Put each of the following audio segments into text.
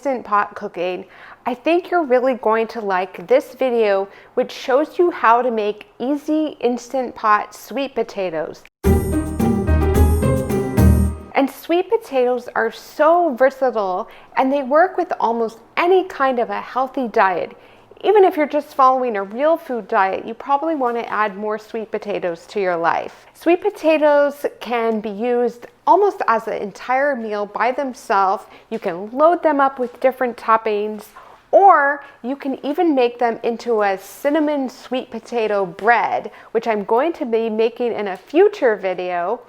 Instant Pot cooking, I think you're really going to like this video, which shows you how to make easy Instant Pot sweet potatoes. And sweet potatoes are so versatile, and they work with almost any kind of a healthy diet. Even if you're just following a real food diet, you probably want to add more sweet potatoes to your life. Sweet potatoes can be used almost as an entire meal by themselves. You can load them up with different toppings, or you can even make them into a cinnamon sweet potato bread, which I'm going to be making in a future video.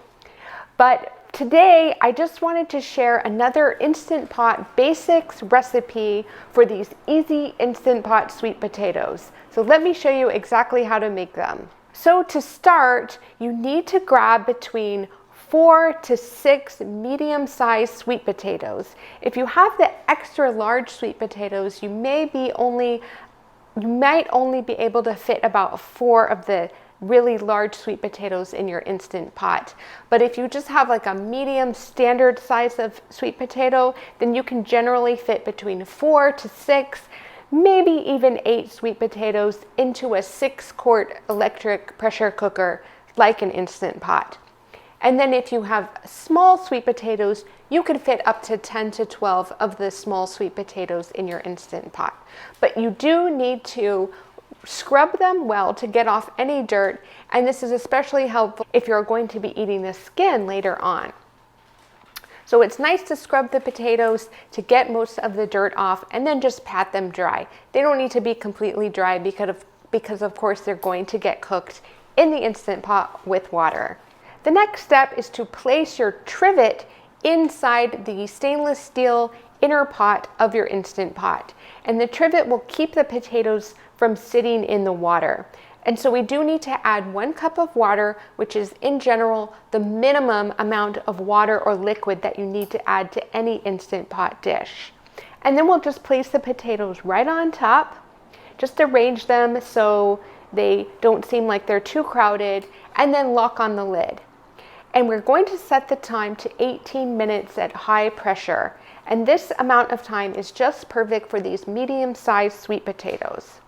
But today, I just wanted to share another Instant Pot basics recipe for these easy Instant Pot sweet potatoes. So let me show you exactly how to make them. So to start, you need to grab between 4 to 6 medium-sized sweet potatoes. If you have the extra large sweet potatoes, you might only be able to fit about 4 of the really large sweet potatoes in your Instant Pot. But if you just have like a medium standard size of sweet potato, then you can generally fit between 4 to 6, maybe even 8 sweet potatoes into a 6-quart electric pressure cooker like an Instant Pot. And then if you have small sweet potatoes, you can fit up to 10 to 12 of the small sweet potatoes in your Instant Pot. But you do need to scrub them well to get off any dirt, and this is especially helpful if you're going to be eating the skin later on. So it's nice to scrub the potatoes to get most of the dirt off, and then just pat them dry. They don't need to be completely dry because of course they're going to get cooked in the Instant Pot with water. The next step is to place your trivet inside the stainless steel inner pot of your Instant Pot, and the trivet will keep the potatoes from sitting in the water. And so we do need to add 1 cup of water, which is in general the minimum amount of water or liquid that you need to add to any Instant Pot dish. And then we'll just place the potatoes right on top, just arrange them so they don't seem like they're too crowded, and then lock on the lid. And we're going to set the time to 18 minutes at high pressure. And this amount of time is just perfect for these medium-sized sweet potatoes.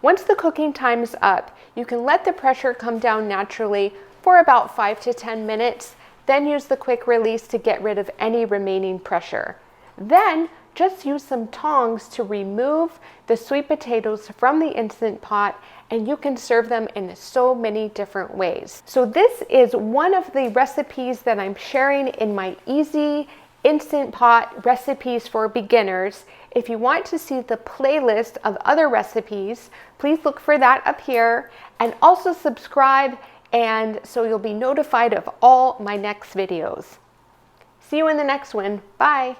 Once the cooking time is up, you can let the pressure come down naturally for about 5 to 10 minutes, then use the quick release to get rid of any remaining pressure. Then just use some tongs to remove the sweet potatoes from the Instant Pot, and you can serve them in so many different ways. So this is one of the recipes that I'm sharing in my easy Instant Pot recipes for beginners. If you want to see the playlist of other recipes, please look for that up here, and also subscribe, and so you'll be notified of all my next videos. See you in the next one. Bye.